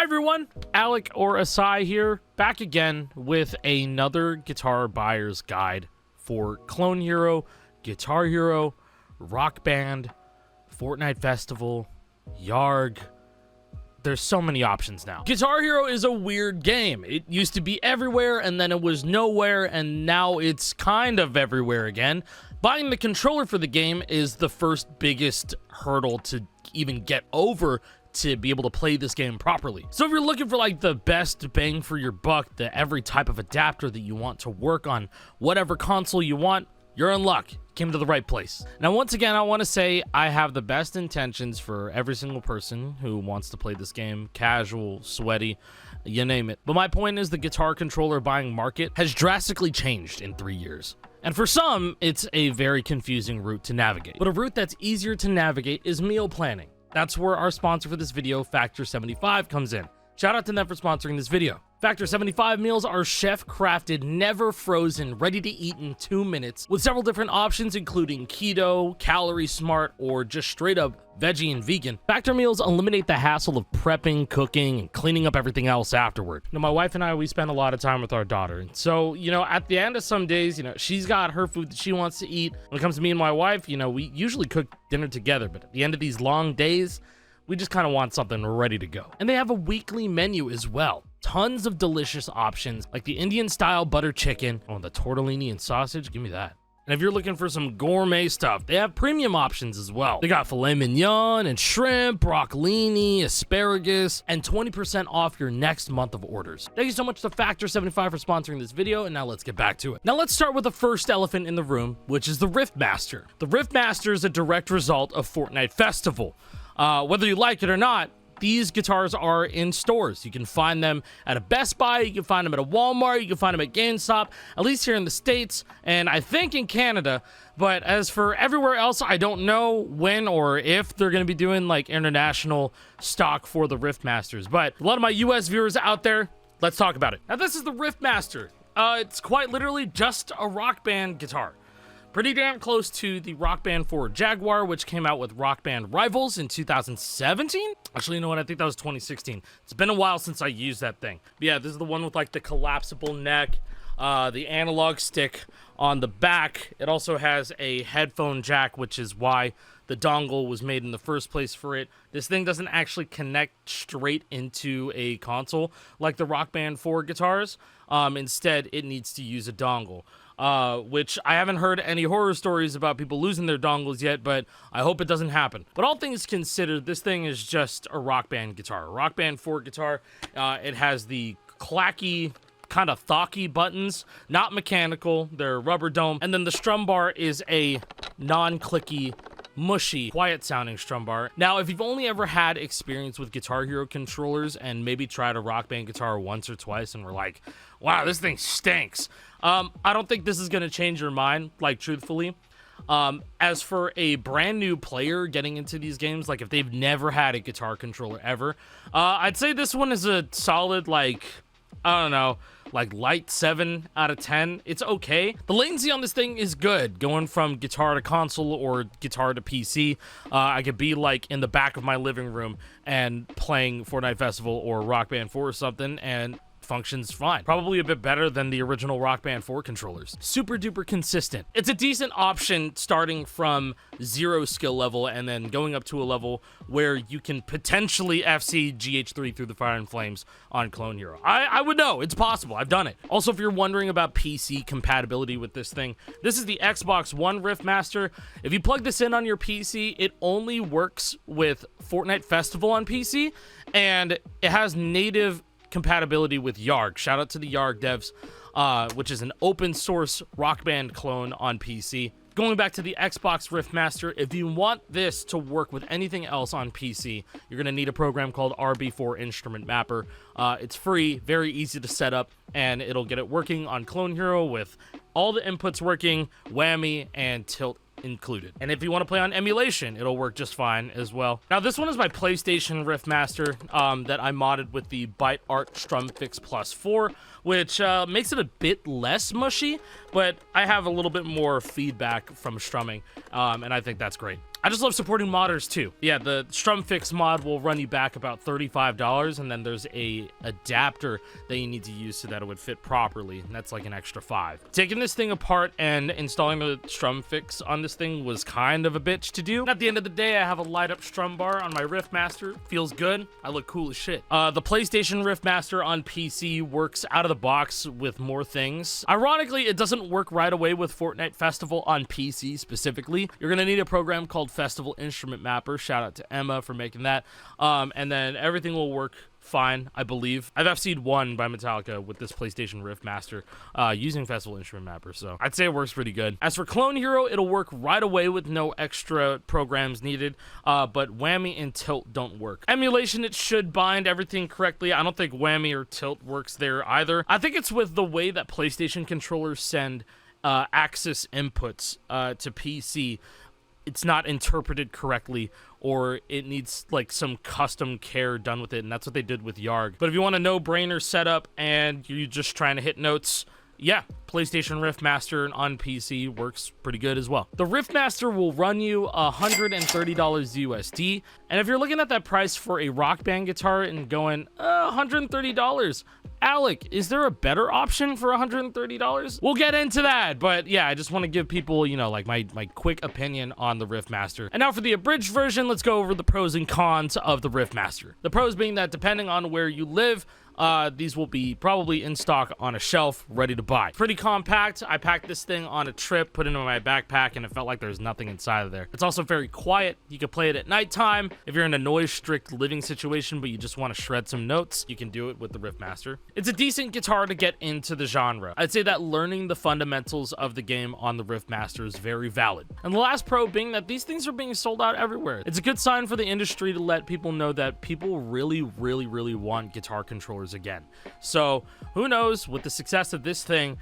Hi everyone, Alec or Acai here, back again with another guitar buyer's guide for Clone Hero, Guitar Hero, Rock Band, Fortnite Festival, Yarg. There's so many options now. Guitar Hero is a weird game. It used to be everywhere and then it was nowhere and now it's kind of everywhere again. Buying the controller for the game is the first biggest hurdle to even get over to be able to play this game properly. So if you're looking for like the best bang for your buck, every type of adapter that you want to work on whatever console you want, you're in luck. Came to the right place. Now, once again, I want to say I have the best intentions for every single person who wants to play this game, casual, sweaty, you name it. But my point is the guitar controller buying market has drastically changed in 3 years. And for some, it's a very confusing route to navigate. But a route that's easier to navigate is meal planning. That's where our sponsor for this video, Factor 75, comes in. Shout out to them for sponsoring this video. Factor 75 meals are chef-crafted, never frozen, ready to eat in 2 minutes, with several different options including keto, calorie smart, or just straight up veggie and vegan. Factor meals eliminate the hassle of prepping, cooking, and cleaning up everything else afterward. Now, my wife and I, we spend a lot of time with our daughter. And so, at the end of some days, she's got her food that she wants to eat. When it comes to me and my wife, we usually cook dinner together, but at the end of these long days, we just kind of want something ready to go. And they have a weekly menu as well. Tons of delicious options like the Indian style butter chicken. Oh, the tortellini and sausage, give me that. And if you're looking for some gourmet stuff, they have premium options as well. They got filet mignon and shrimp, broccolini, asparagus, and 20% off your next month of orders. Thank you so much to Factor 75 for sponsoring this video, and now let's get back to it. Now let's start with the first elephant in the room, which is the RIFFMASTER. The RIFFMASTER is a direct result of Fortnite Festival. Whether you like it or not, these guitars are in stores. You can find them at a Best Buy, you can find them at a Walmart, you can find them at GameStop, at least here in the States, and I think in Canada. But as for everywhere else, I don't know when or if they're going to be doing like international stock for the RIFFMASTERs. But a lot of my US viewers out there, let's talk about it. Now this is the RIFFMASTER. It's quite literally just a Rock Band guitar. Pretty damn close to the Rock Band 4 Jaguar, which came out with Rock Band Rivals in 2017. Actually, you know what? I think that was 2016. It's been a while since I used that thing. But yeah, this is the one with like the collapsible neck, the analog stick on the back. It also has a headphone jack, which is why the dongle was made in the first place for it. This thing doesn't actually connect straight into a console like the Rock Band 4 guitars. Instead, it needs to use a dongle. Which I haven't heard any horror stories about people losing their dongles yet, but I hope it doesn't happen. But all things considered, this thing is just a Rock Band guitar. A Rock Band 4 guitar. It has the clacky, kind of thocky buttons, not mechanical. They're rubber dome. And then the strum bar is a non-clicky, mushy, quiet sounding strum bar. Now, if you've only ever had experience with Guitar Hero controllers and maybe tried a Rock Band guitar once or twice and were like, wow, this thing stinks. I don't think this is going to change your mind, like, truthfully. As for a brand new player getting into these games, like if they've never had a guitar controller ever, I'd say this one is a solid, like, I don't know, like light 7 out of 10. It's okay. The latency on this thing is good. Going from guitar to console or guitar to PC, I could be like in the back of my living room and playing Fortnite Festival or Rock Band 4 or something, and functions fine. Probably a bit better than the original Rock Band 4 controllers. Super duper consistent. It's a decent option starting from 0 skill level and then going up to a level where you can potentially FC GH3 through the fire and flames on Clone Hero. I would know. It's possible. I've done it. Also, if you're wondering about PC compatibility with this thing, this is the Xbox One RIFFMASTER. If you plug this in on your PC, it only works with Fortnite Festival on PC, and it has native compatibility with Yarg. Shout out to the Yarg devs, which is an open source Rock Band clone on PC. Going back to the Xbox RIFFMASTER, if you want this to work with anything else on PC, you're going to need a program called RB4 Instrument Mapper. It's free, very easy to set up, and it'll get it working on Clone Hero with all the inputs working, whammy, and tilt included. And if you want to play on emulation, it'll work just fine as well. Now, this one is my PlayStation RIFFMASTER that I modded with the Byte Art Strum Fix Plus 4, which makes it a bit less mushy, but I have a little bit more feedback from strumming, and I think that's great. I just love supporting modders too. Yeah, the Strum Fix mod will run you back about $35, and then there's a adapter that you need to use so that it would fit properly, and that's like an extra $5. Taking this thing apart and installing the Strum Fix on this thing was kind of a bitch to do. At the end of the day, I have a light up strum bar on my RIFFMASTER. Feels good. I look cool as shit. The PlayStation RIFFMASTER on PC works out of the box with more things. Ironically, it doesn't work right away with Fortnite Festival on PC specifically. You're gonna need a program called Festival Instrument Mapper. Shout out to Emma for making that. And then everything will work fine, I believe. I've FC'd one by Metallica with this PlayStation RIFFMASTER using Festival Instrument Mapper, so I'd say it works pretty good. As for Clone Hero, it'll work right away with no extra programs needed, but Whammy and Tilt don't work. Emulation, it should bind everything correctly. I don't think Whammy or Tilt works there either. I think it's with the way that PlayStation controllers send Axis inputs to PC. It's not interpreted correctly, or it needs like some custom care done with it, and that's what they did with Yarg. But if you want a no-brainer setup and you're just trying to hit notes, yeah, PlayStation RIFFMASTER on PC works pretty good as well. The RIFFMASTER will run you $130 USD, and if you're looking at that price for a Rock Band guitar and going, $130, Alec, is there a better option for $130? We'll get into that, but yeah, I just want to give people, you know, like my quick opinion on the RIFFMASTER. And now for the abridged version, let's go over the pros and cons of the RIFFMASTER. The pros being that depending on where you live, these will be probably in stock on a shelf, ready to buy. Pretty compact. I packed this thing on a trip, put it in my backpack, and it felt like there's nothing inside of there. It's also very quiet. You can play it at nighttime. If you're in a noise-strict living situation, but you just want to shred some notes, you can do it with the RIFFMASTER. It's a decent guitar to get into the genre. I'd say that learning the fundamentals of the game on the RIFFMASTER is very valid. And the last pro being that these things are being sold out everywhere. It's a good sign for the industry to let people know that people really want guitar controllers again. So who knows, with the success of this thing,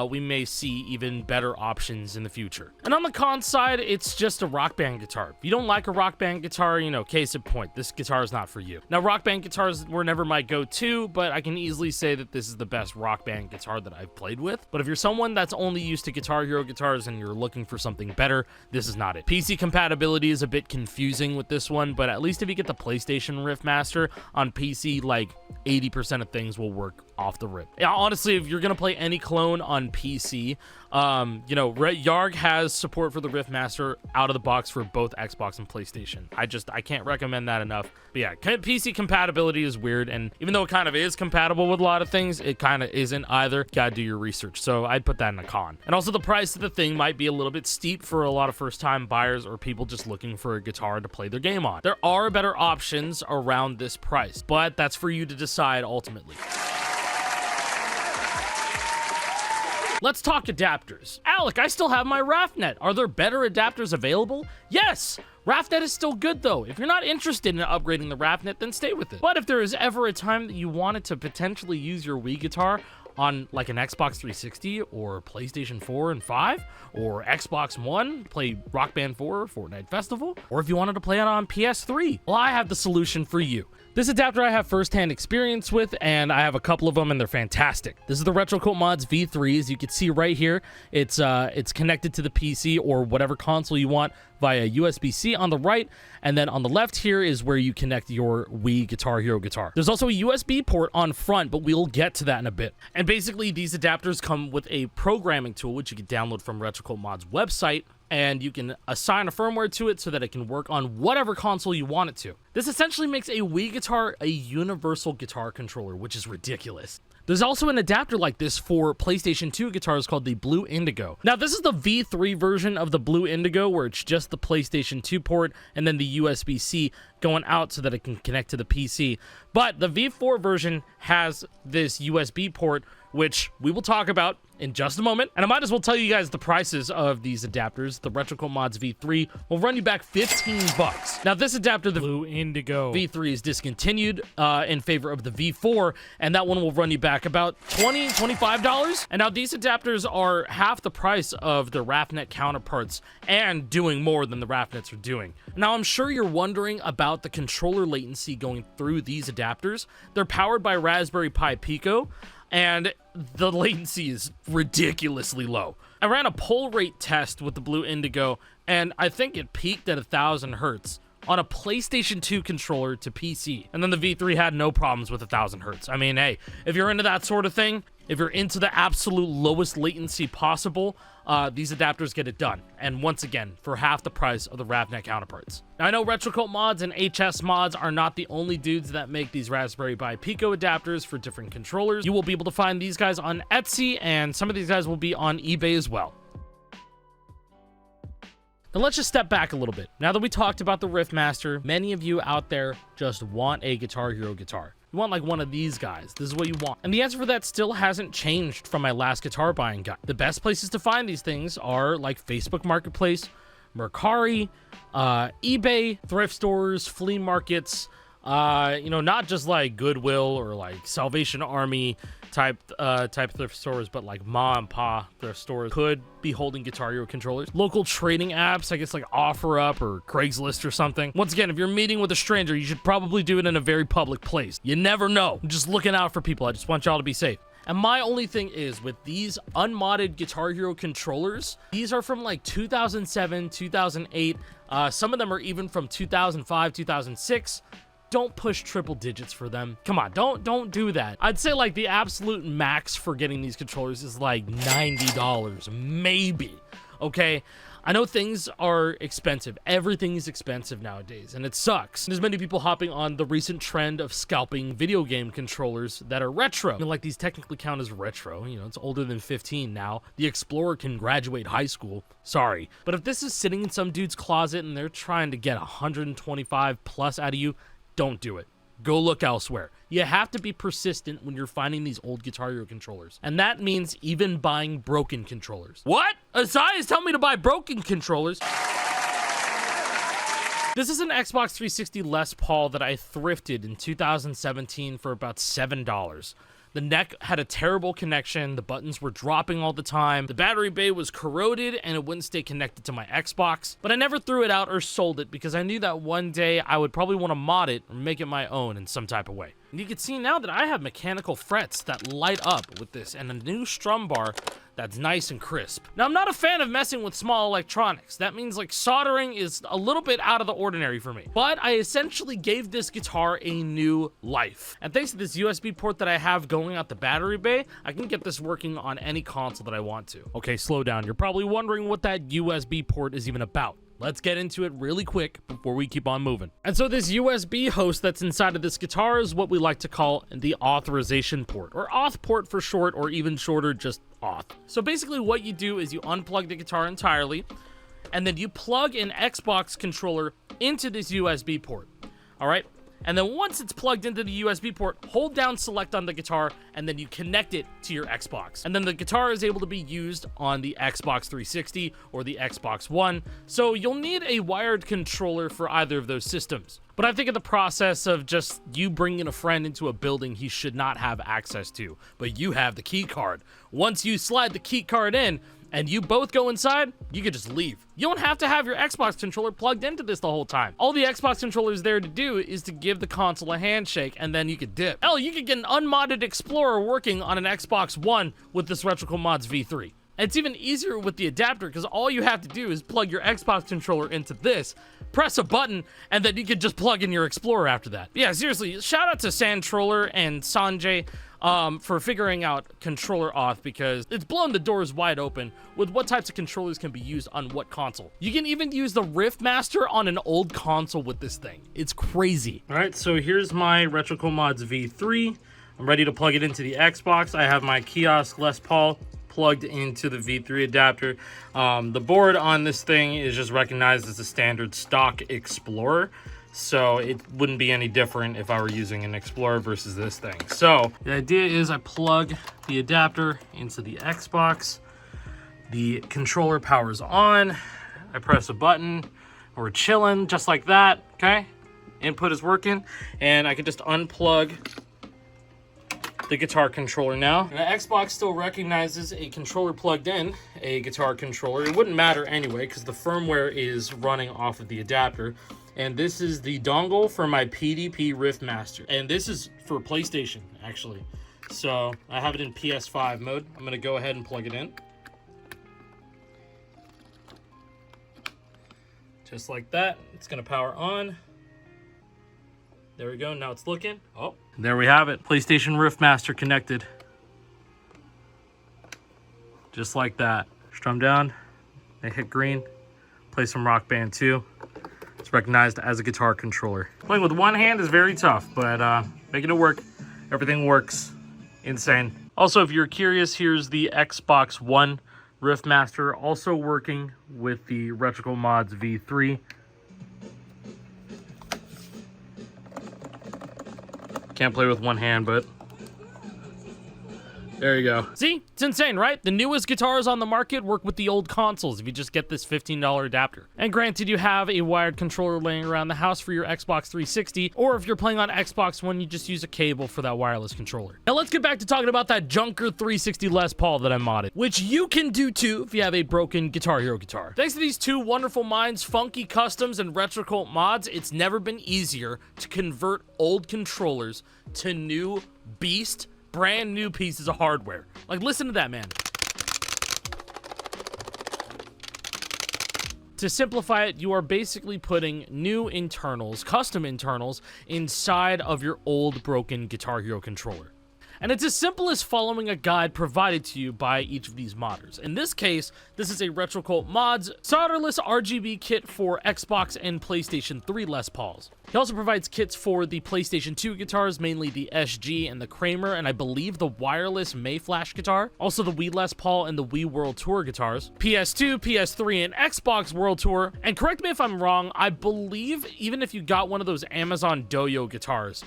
we may see even better options in the future. And on the con side, it's just a Rock Band guitar. If you don't like a Rock Band guitar, you know, case in point, this guitar is not for you. Now, Rock Band guitars were never my go-to, but I can easily say that this is the best Rock Band guitar that I've played with. But if you're someone that's only used to Guitar Hero guitars and you're looking for something better, this is not it. PC compatibility is a bit confusing with this one, but at least if you get the PlayStation RIFFMASTER on PC, like 80% of things will work off the rip. Yeah, honestly, if you're gonna play any clone on PC, you know, Yarg has support for the RIFFMASTER out of the box for both Xbox and PlayStation. I can't recommend that enough. But yeah, PC compatibility is weird, and even though it kind of is compatible with a lot of things, it kind of isn't either. Gotta do your research, so I'd put that in a con. And also the price of the thing might be a little bit steep for a lot of first-time buyers or people just looking for a guitar to play their game on. There are better options around this price, but that's for you to decide ultimately. Let's talk adapters. Alec, I still have my RAFnet. Are there better adapters available? Yes! RAFnet is still good though. If you're not interested in upgrading the RAFnet, then stay with it. But if there is ever a time that you wanted to potentially use your Wii guitar on like an Xbox 360 or PlayStation 4 and 5 or Xbox One, play Rock Band 4 or Fortnite Festival, or if you wanted to play it on PS3, well, I have the solution for you. This adapter I have first-hand experience with, and I have a couple of them, and they're fantastic. This is the Retrocult Mods V3. As you can see right here, it's connected to the PC or whatever console you want via USB-C on the right, and then on the left here is where you connect your Wii Guitar Hero guitar. There's also a USB port on front, but we'll get to that in a bit. And basically, these adapters come with a programming tool, which you can download from Retrocult Mods website, and you can assign a firmware to it so that it can work on whatever console you want it to. This essentially makes a Wii guitar a universal guitar controller, which is ridiculous. There's also an adapter like this for PlayStation 2 guitars called the Blue Indigo. Now, this is the V3 version of the Blue Indigo, where it's just the PlayStation 2 port and then the USB-C going out so that it can connect to the PC. But the V4 version has this USB port, which we will talk about in just a moment. And I might as well tell you guys the prices of these adapters. The Retrocult Mods V3 will run you back $15. Now, this adapter, the Blue Indigo V3, is discontinued in favor of the V4, and that one will run you back about $20, $25. And now these adapters are half the price of the RAFnet counterparts and doing more than the RAFnets are doing. Now, I'm sure you're wondering about the controller latency going through these adapters. They're powered by Raspberry Pi Pico, and the latency is ridiculously low. I ran a pull rate test with the Blue Indigo, and I think it peaked at 1,000 hertz on a PlayStation 2 controller to PC. And then the V3 had no problems with 1,000 hertz. I mean, hey, if you're into that sort of thing, if you're into the absolute lowest latency possible, these adapters get it done. And once again, for half the price of the RAVNet counterparts. Now, I know Retrocult Mods and HS Mods are not the only dudes that make these Raspberry Pi Pico adapters for different controllers. You will be able to find these guys on Etsy, and some of these guys will be on eBay as well. Now let's just step back a little bit. Now that we talked about the RIFFMASTER, many of you out there just want a Guitar Hero guitar. You want like one of these guys. This is what you want. And the answer for that still hasn't changed from my last guitar buying guide. The best places to find these things are like Facebook Marketplace, Mercari, eBay, thrift stores, flea markets, you know, not just like Goodwill or like Salvation Army type thrift stores, but like ma and pa thrift stores could be holding Guitar Hero controllers. Local trading apps, I guess like OfferUp or Craigslist or something. Once again, if you're meeting with a stranger, you should probably do it in a very public place. You never know. I'm just looking out for people. I just want y'all to be safe. And my only thing is, with these unmodded Guitar Hero controllers, these are from like 2007, 2008. Some of them are even from 2005, 2006. Don't push triple digits for them. Come on, don't do that. I'd say like the absolute max for getting these controllers is like $90, maybe, okay? I know things are expensive. Everything is expensive nowadays, and it sucks. There's many people hopping on the recent trend of scalping video game controllers that are retro. I mean, like, these technically count as retro. You know, it's older than 15 now. The Explorer can graduate high school. Sorry. But if this is sitting in some dude's closet and they're trying to get 125 plus out of you, don't do it. Go look elsewhere. You have to be persistent when you're finding these old Guitar Hero controllers. And that means even buying broken controllers. What? Acai is telling me to buy broken controllers? This is an Xbox 360 Les Paul that I thrifted in 2017 for about $7. The neck had a terrible connection, the buttons were dropping all the time, the battery bay was corroded, and it wouldn't stay connected to my Xbox. But I never threw it out or sold it because I knew that one day I would probably want to mod it or make it my own in some type of way. And you can see now that I have mechanical frets that light up with this and a new strum bar that's nice and crisp. Now, I'm not a fan of messing with small electronics. That means like soldering is a little bit out of the ordinary for me. But I essentially gave this guitar a new life. And thanks to this USB port that I have going out the battery bay, I can get this working on any console that I want to. Okay, slow down. You're probably wondering what that USB port is even about. Let's get into it really quick before we keep on moving. And so this USB host that's inside of this guitar is what we like to call the authorization port, or auth port for short, or even shorter, just auth. So basically what you do is you unplug the guitar entirely, and then you plug an Xbox controller into this USB port, all right? And then once it's plugged into the USB port, hold down select on the guitar, and then you connect it to your Xbox. And then the guitar is able to be used on the Xbox 360 or the Xbox One, so you'll need a wired controller for either of those systems. But I think in the process of just you bringing a friend into a building he should not have access to, but you have the key card. Once you slide the key card in, and you both go inside, you can just leave. You don't have to have your Xbox controller plugged into this the whole time. All the Xbox controller is there to do is to give the console a handshake, and then you could dip. Hell, you could get an unmodded Explorer working on an Xbox One with this Retrocult Mods V3. And it's even easier with the adapter, because all you have to do is plug your Xbox controller into this, press a button, and then you can just plug in your Explorer after that. Yeah, seriously, shout out to Sandtroller and Sanjay for figuring out controller auth, because it's blown the doors wide open with what types of controllers can be used on what console. You can even use the RIFFMASTER on an old console with this thing. It's crazy. All right, so here's my Retrocult Mods V3. I'm ready to plug it into the Xbox. I have my Kiosk Les Paul plugged into the V3 adapter. The board on this thing is just recognized as a standard stock Explorer, so it wouldn't be any different if I were using an Explorer versus this thing. So the idea is I plug the adapter into the Xbox, the controller powers on, I press a button, we're chilling just like that, okay? Input is working, and I can just unplug the guitar controller now. And the Xbox still recognizes a controller plugged in, a guitar controller. It wouldn't matter anyway, because the firmware is running off of the adapter. And this is the dongle for my PDP RIFFMASTER. And this is for PlayStation, actually. So I have it in PS5 mode. I'm gonna go ahead and plug it in. Just like that. It's gonna power on. There we go. Now it's looking. Oh, there we have it. PlayStation RIFFMASTER connected. Just like that. Strum down. They hit green. Play some Rock Band 2. It's recognized as a guitar controller. Playing with one hand is very tough, but making it work. Everything works. Insane. Also, if you're curious, here's the Xbox One RIFFMASTER, also working with the Retrical Mods V3. Can't play with one hand, but there you go. See? It's insane, right? The newest guitars on the market work with the old consoles if you just get this $15 adapter. And granted, you have a wired controller laying around the house for your Xbox 360, or if you're playing on Xbox One, you just use a cable for that wireless controller. Now let's get back to talking about that Junker 360 Les Paul that I modded, which you can do too if you have a broken Guitar Hero guitar. Thanks to these two wonderful minds, Funky Customs and Retrocult Mods, it's never been easier to convert old controllers to new beast brand new pieces of hardware. Like, listen to that, man. To simplify it, you are basically putting new internals, custom internals, inside of your old broken Guitar Hero controller. And it's as simple as following a guide provided to you by each of these modders. In this case, this is a Retrocult Mods solderless RGB kit for Xbox and PlayStation 3 Les Pauls. He also provides kits for the PlayStation 2 guitars, mainly the SG and the Kramer, and I believe the wireless Mayflash guitar. Also the Wii Les Paul and the Wii World Tour guitars. PS2, PS3, and Xbox World Tour. And correct me if I'm wrong, I believe even if you got one of those Amazon Doyo guitars,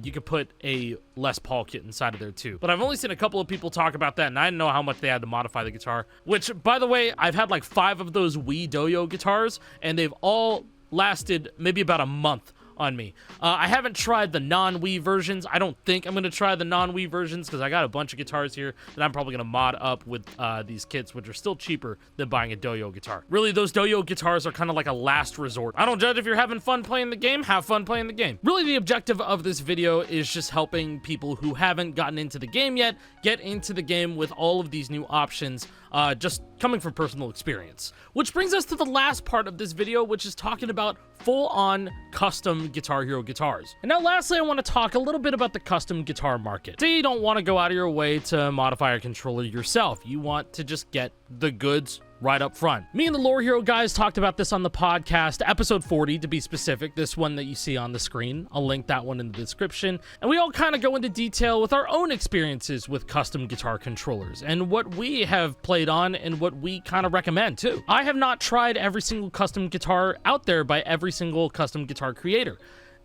you could put a Les Paul kit inside of there too. But I've only seen a couple of people talk about that, and I didn't know how much they had to modify the guitar. Which, by the way, I've had like 5 of those Wii Doyo guitars, and they've all lasted maybe about a month on me. I haven't tried the non-Wii versions. I don't think I'm going to try the non-Wii versions because I got a bunch of guitars here that I'm probably going to mod up with these kits, which are still cheaper than buying a Doyo guitar. Really, those Doyo guitars are kind of like a last resort. I don't judge if you're having fun playing the game. Have fun playing the game. Really, the objective of this video is just helping people who haven't gotten into the game yet get into the game with all of these new options, just coming from personal experience. Which brings us to the last part of this video, which is talking about full-on custom Guitar Hero guitars. And now lastly, I want to talk a little bit about the custom guitar market. Say you don't want to go out of your way to modify a controller yourself. You want to just get the goods right up front. Me and the Lore Hero guys talked about this on the podcast, episode 40 to be specific, this one that you see on the screen. I'll link that one in the description. And we all kind of go into detail with our own experiences with custom guitar controllers and what we have played on and what we kind of recommend too. I have not tried every single custom guitar out there by every single custom guitar creator.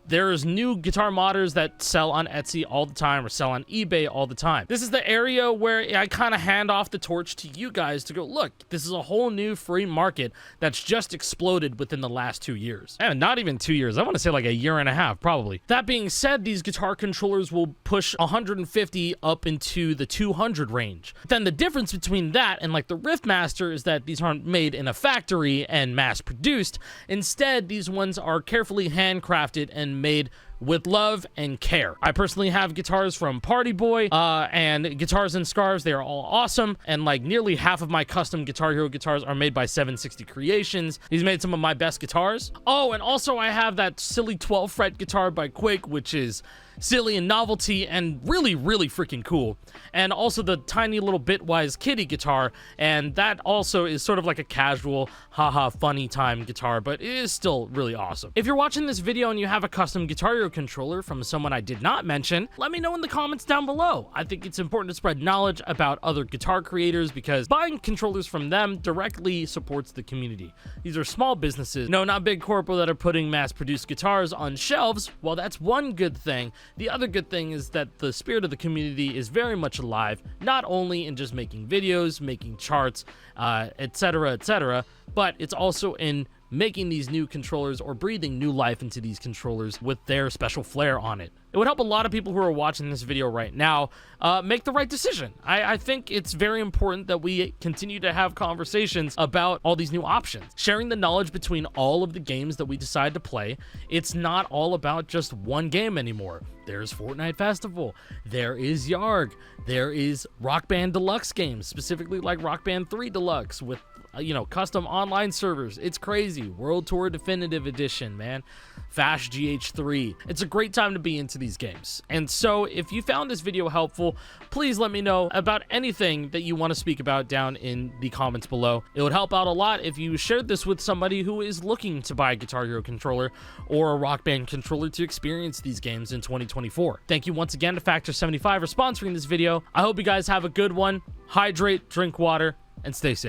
There's new guitar modders that sell on Etsy all the time or sell on eBay all the time. This is the area where I kind of hand off the torch to you guys to go, look, this is a whole new free market that's just exploded within the last 2 years. And not even 2 years. I want to say like a year and a half, probably. That being said, these guitar controllers will push 150 up into the 200 range. Then the difference between that and like the RIFFMASTER is that these aren't made in a factory and mass produced. Instead, these ones are carefully handcrafted and made with love and care. I personally have guitars from Party Boy and Guitars and Scarves. They are all awesome, and like nearly half of my custom Guitar Hero guitars are made by 760 Creations. He's made some of my best guitars. Oh, and also I have that silly 12 fret guitar by Quake, which is silly and novelty and really, really freaking cool. And also the tiny little Bitwise Kitty guitar, and that also is sort of like a casual, haha, funny time guitar, but it is still really awesome. If you're watching this video and you have a custom Guitar Hero controller from someone I did not mention, let me know in the comments down below. I think it's important to spread knowledge about other guitar creators because buying controllers from them directly supports the community. These are small businesses, no, not big corpo that are putting mass-produced guitars on shelves. While that's one good thing, the other good thing is that the spirit of the community is very much alive, not only in just making videos, making charts, etc., but it's also in making these new controllers or breathing new life into these controllers with their special flair on it. it would help a lot of people who are watching this video right now make the right decision. I think it's very important that we continue to have conversations about all these new options, sharing the knowledge between all of the games that we decide to play. It's not all about just one game anymore. There's Fortnite Festival, there is Yarg, there is Rock Band Deluxe games, specifically like Rock Band 3 Deluxe with custom online servers. It's crazy. World Tour Definitive Edition, man. Fast GH3. It's a great time to be into these games. And so if you found this video helpful, please let me know about anything that you want to speak about down in the comments below. It would help out a lot if you shared this with somebody who is looking to buy a Guitar Hero controller or a Rock Band controller to experience these games in 2024. Thank you once again to Factor 75 for sponsoring this video. I hope you guys have a good one. Hydrate, drink water, and stay safe.